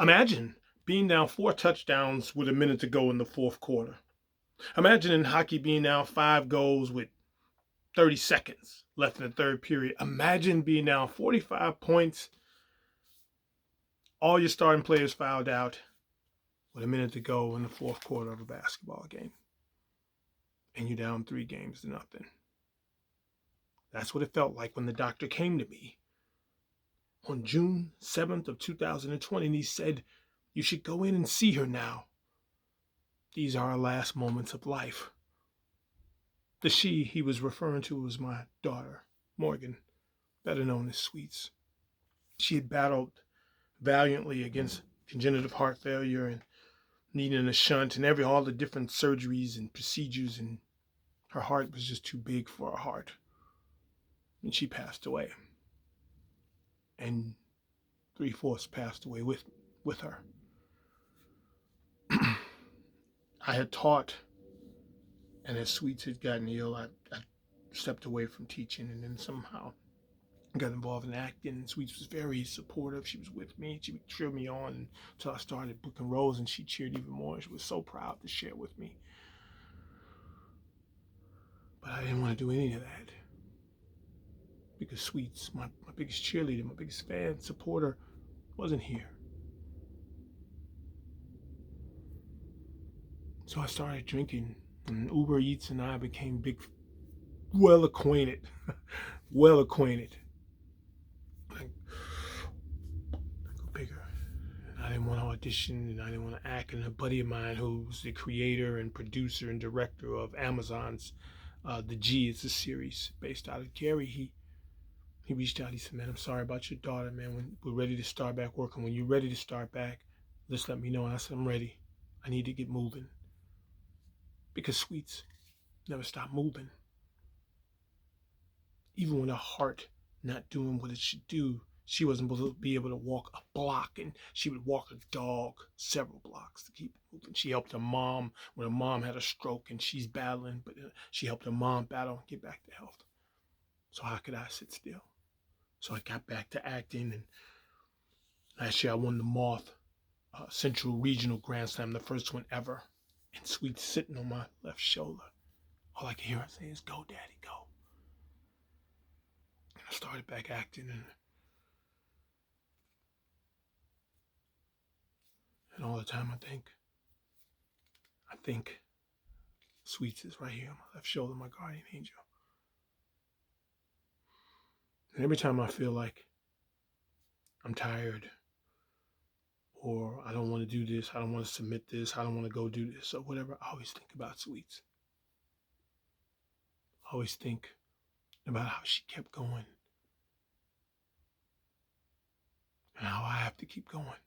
Imagine being down 4 touchdowns with a minute to go in the fourth quarter. Imagine in hockey being down 5 goals with 30 seconds left in the third period. Imagine being down 45 points, all your starting players fouled out with a minute to go in the fourth quarter of a basketball game, and you're down 3 games to nothing. That's what it felt like when the doctor came to me on June 7th of 2020, and he said, "You should go in and see her now. These are our last moments of life." The she he was referring to was my daughter, Morgan, better known as Sweets. She had battled valiantly against congenital heart failure and needing a shunt and all the different surgeries and procedures, and her heart was just too big for her heart. And she passed away. And three-fourths passed away with her. I had taught, and as Sweets had gotten ill, I stepped away from teaching, and then somehow got involved in acting. And Sweets was very supportive. She was with me. She would cheer me on until I started booking roles, and she cheered even more. She was so proud to share with me. But I didn't want to do any of that because Sweets, my biggest cheerleader, my biggest fan, supporter, wasn't here. So I started drinking, and Uber Eats and I became well acquainted. Well acquainted. Like, go bigger. And I didn't want to audition, and I didn't want to act. And a buddy of mine who's the creator and producer and director of Amazon's The G, it's a series based out of Gary. He reached out. He said, "Man, I'm sorry about your daughter, man. When we're ready to start back working, when you're ready to start back, just let me know." And I said, "I'm ready. I need to get moving." Because Sweets never stopped moving. Even when her heart not doing what it should do, she wasn't able to be able to walk a block, and she would walk a dog several blocks to keep moving. She helped her mom when her mom had a stroke, and she's battling, but she helped her mom battle and get back to health. So how could I sit still? So I got back to acting, and last year I won the Moth Central Regional Grand Slam, the first one ever. And Sweet's sitting on my left shoulder. All I can hear her say is, "Go, Daddy, go." And I started back acting, and all the time I think Sweets is right here on my left shoulder, my guardian angel. And every time I feel like I'm tired, or I don't want to do this, I don't want to submit this, I don't want to go do this, or whatever, I always think about Sweets. I always think about how she kept going and how I have to keep going.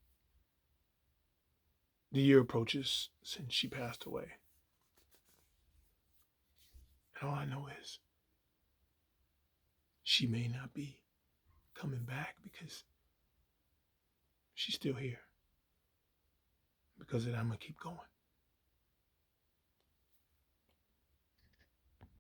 The year approaches since she passed away. And all I know is she may not be coming back because she's still here. Because of that, I'm going to keep going.